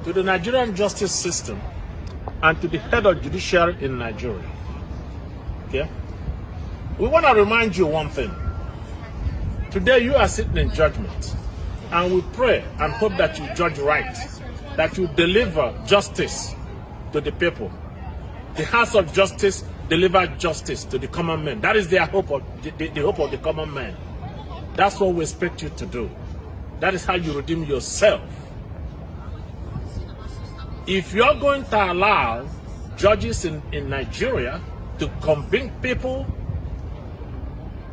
to the Nigerian justice system and to the head of judiciary in Nigeria. Okay? We want to remind you one thing. Today you are sitting in judgment, and we pray and hope that you judge right, that you deliver justice to the people. The House of Justice deliver justice to the common man. That is their hope of the hope of the common man. That's what we expect you to do. That is how you redeem yourself. If you're going to allow judges in Nigeria to convict people,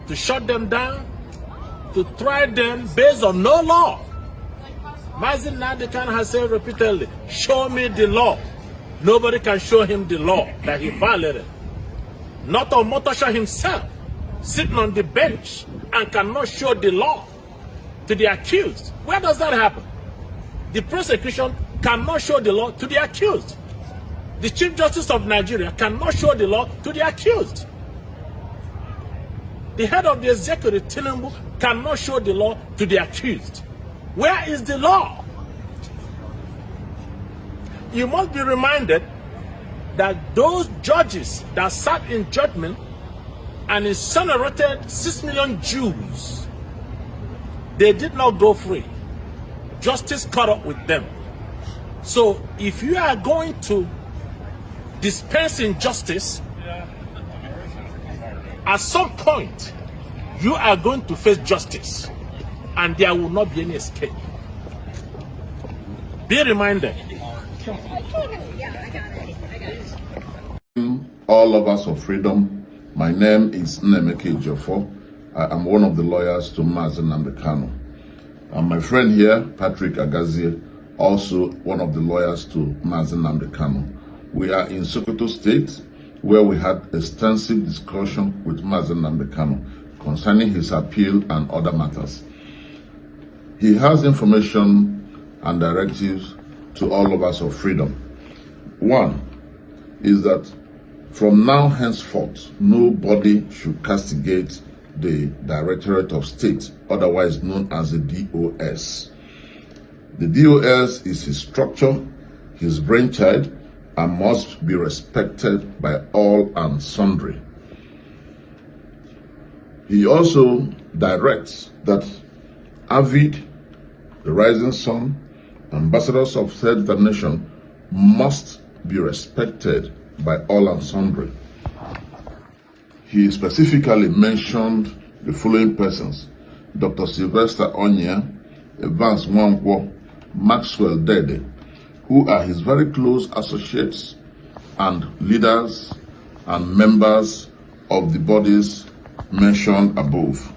to shut them down, to try them based on no law, Mazi Nnamdi Kanu has said repeatedly, show me the law. Nobody can show him the law that he violated. Not Omotosho himself, sitting on the bench and cannot show the law to the accused. Where does that happen? The prosecution cannot show the law to the accused. The Chief Justice of Nigeria cannot show the law to the accused. The head of the executive, Tinubu, cannot show the law to the accused. Where is the law? You must be reminded that those judges that sat in judgment and incinerated 6 million Jews, they did not go free. Justice caught up with them. So if you are going to dispense injustice, at some point you are going to face justice, and there will not be any escape. Be reminded. All lovers of freedom, my name is Nnemeka Ejiofor. I am one of the lawyers to Mazi Nnamdi Kanu. And my friend here, Patrick Agazie, also one of the lawyers to Mazi Nnamdi Kanu. We are in Sokoto State, where we had extensive discussion with Mazi Nnamdi Kanu concerning his appeal and other matters. He has information and directives to all of us of freedom. One is that from now henceforth, nobody should castigate the Directorate of State, otherwise known as the DOS. The DOS is his structure, his brainchild, and must be respected by all and sundry. He also directs that AVID, the Rising Sun, ambassadors of self-determination must be respected by all and sundry. He specifically mentioned the following persons: Dr. Sylvester Onyia, Evans Nwankwo, Maxwell Dede, who are his very close associates and leaders and members of the bodies mentioned above.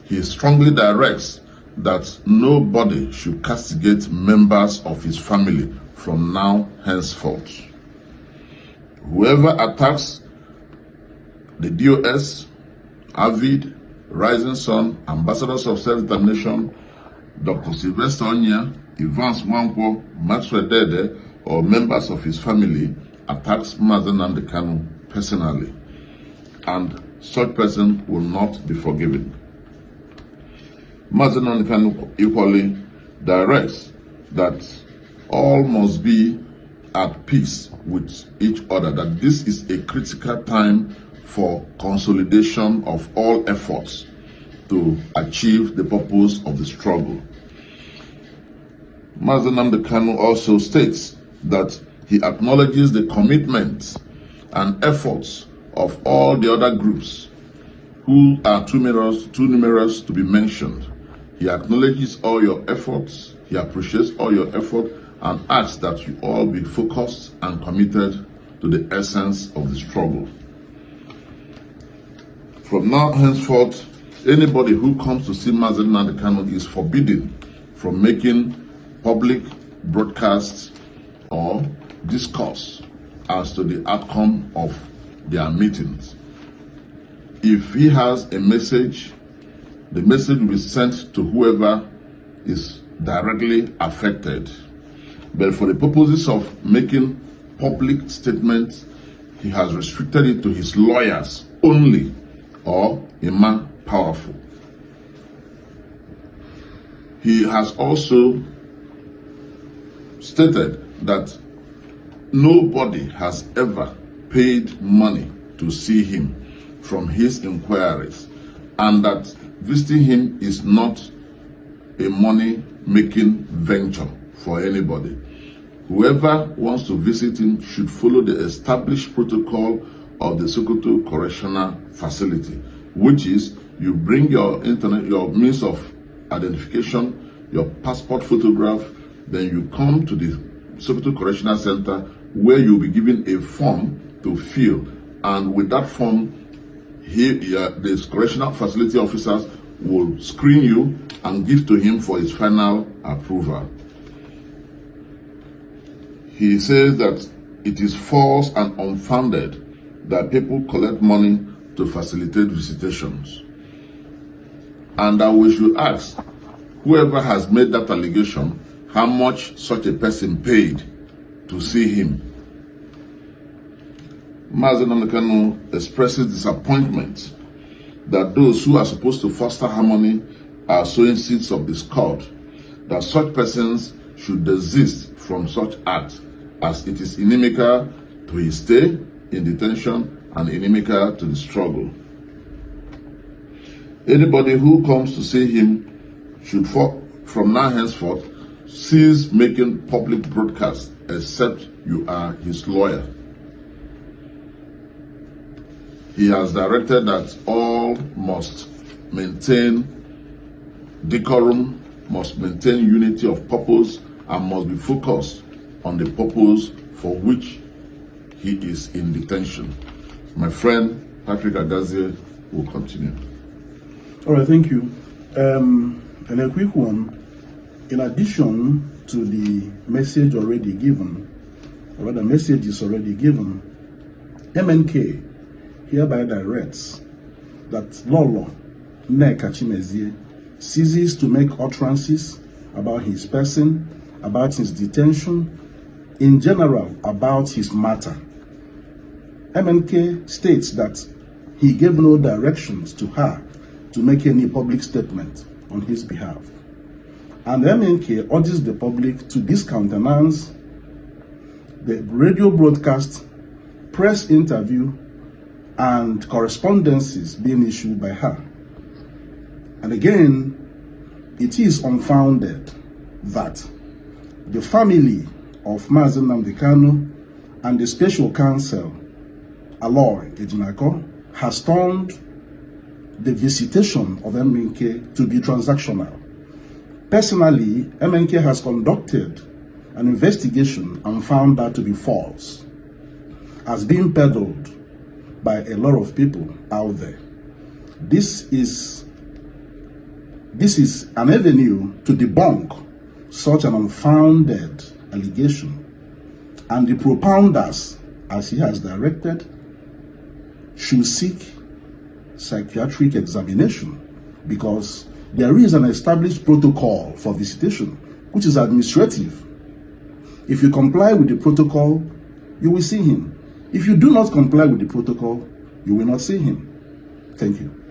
He strongly directs that nobody should castigate members of his family from now henceforth. Whoever attacks the DOS, AVID, Rising Sun, ambassadors of self-determination, Dr. Sylvester Onyia, Evans Nwankwo, Maxwell Dede, or members of his family attacks Mazi Nnamdi Kanu personally, and such person will not be forgiven. Mazi Nnamdi Kanu equally directs that all must be at peace with each other, that this is a critical time for consolidation of all efforts to achieve the purpose of the struggle. Mazi Nnamdi Kanu also states that he acknowledges the commitment and efforts of all the other groups who are too numerous to be mentioned. He acknowledges all your efforts, he appreciates all your effort, and asks that you all be focused and committed to the essence of the struggle. From now henceforth, anybody who comes to see Mazi Nnamdi Kanu is forbidden from making public broadcasts or discourse as to the outcome of their meetings. If he has a message, the message will be sent to whoever is directly affected. But for the purposes of making public statements, he has restricted it to his lawyers only, or a man powerful. He has also stated that nobody has ever paid money to see him from his inquiries, and that visiting him is not a money-making venture for anybody. Whoever wants to visit him should follow the established protocol of the Sokoto Correctional Facility, which is you bring your means of identification, your passport photograph, then you come to the Sokoto Correctional Center where you'll be given a form to fill, and with that form, the correctional facility officers will screen you and give to him for his final approval. He says that it is false and unfounded that people collect money to facilitate visitations, and that we should ask whoever has made that allegation how much such a person paid to see him. Mazi Nnamdi Kanu expresses disappointment that those who are supposed to foster harmony are sowing seeds of discord, that such persons should desist from such acts, as it is inimical to his stay in detention and inimical to the struggle. Anybody who comes to see him should, from now henceforth, cease making public broadcasts except you are his lawyer. He has directed that all must maintain decorum, must maintain unity of purpose, and must be focused on the purpose for which he is in detention. My friend Patrick Agazie will continue. All right, thank you. And a quick one. In addition to the message already given, or rather messages already given, MNK hereby directs that Lolo Nneka Chimezie ceases to make utterances about his person, about his detention, in general about his matter. MNK states that he gave no directions to her to make any public statement on his behalf. And MNK urges the public to discountenance the radio broadcast, press interview, and correspondences being issued by her. And again, it is unfounded that the family of Mazi Nnamdi Kanu and the special counsel, Aloy Ejinako, has turned the visitation of MNK to be transactional. Personally, MNK has conducted an investigation and found that to be false, as being peddled by a lot of people out there. This is an avenue to debunk such an unfounded allegation, and the propounders, as he has directed, should seek psychiatric examination, because there is an established protocol for visitation, which is administrative. If you comply with the protocol, you will see him. If you do not comply with the protocol, you will not see him. Thank you.